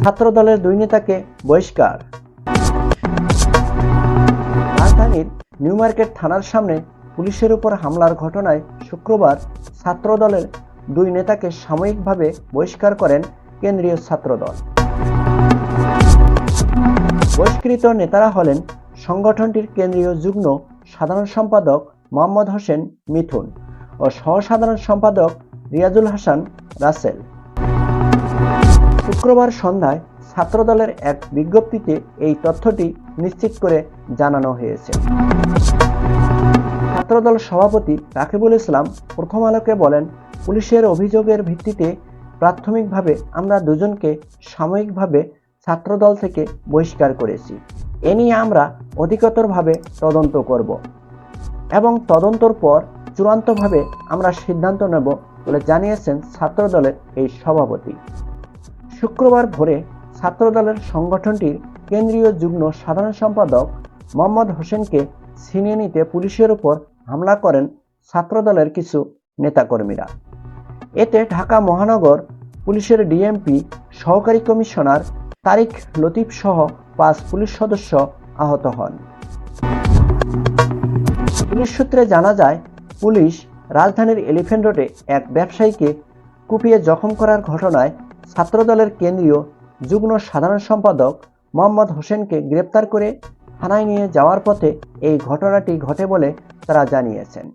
ছাত্রদলের 2 নেতাকে বহিষ্কার। রাজধানীর নিউ মার্কেট থানার সামনে পুলিশের উপর হামলার ঘটনায় শুক্রবার ছাত্রদলের 2 নেতাকে সাময়িকভাবে বহিষ্কার করেন কেন্দ্রীয় ছাত্রদল। বহিষ্কৃত নেতারা হলেন সংগঠনটির কেন্দ্রীয় যুগ্ম সাধারণ সম্পাদক মোহাম্মদ হোসেন মিথুন ও সহ-সাধারণ সম্পাদক রিয়াজুল হাসান রাসেল। শুক্রবার সন্ধ্যায় ছাত্রদলের এক বিজ্ঞপ্তিতে এই তথ্যটি নিশ্চিত করে জানানো হয়েছে। ছাত্রদল সভাপতি রাকিবুল ইসলাম প্রথম আলোকে বলেন, পুলিশের অভিযোগের ভিত্তিতে প্রাথমিকভাবে আমরা 2 জনকে সাময়িকভাবে ছাত্রদল থেকে বহিষ্কার করেছি। এ নিয়ে আমরা অধিকতরভাবে তদন্ত করব এবং তদন্তর পর চূড়ান্তভাবে আমরা সিদ্ধান্ত নেব বলে জানিয়েছেন ছাত্রদলের এই সভাপতি। শুক্রবার ভোরে ছাত্রদলের সংগঠনটির কেন্দ্রীয় যুগ্ম সাধারণ সম্পাদক মোহাম্মদ হোসেনকে ছিনিয়ে নিতে পুলিশের উপর হামলা করেন ছাত্রদলের কিছু নেতাকর্মীরা। এতে ঢাকা মহানগর পুলিশের ডিএমপি সহকারী কমিশনার তারিক লতিফ সহ 5 পুলিশ সদস্য আহত হন। পুলিশ সূত্রে জানা যায়, পুলিশ রাজধানীর এলিফ্যান্ট রোডে এক ব্যবসায়ীকে কুপিয়ে জখম করার ঘটনায় ছাত্রদলের কেন্দ্রীয় যুগ্ম সাধারণ সম্পাদক মোহাম্মদ হোসেনকে গ্রেপ্তার করে থানায় নিয়ে যাওয়ার পথে এই ঘটনাটি ঘটে বলে তারা জানিয়েছেন।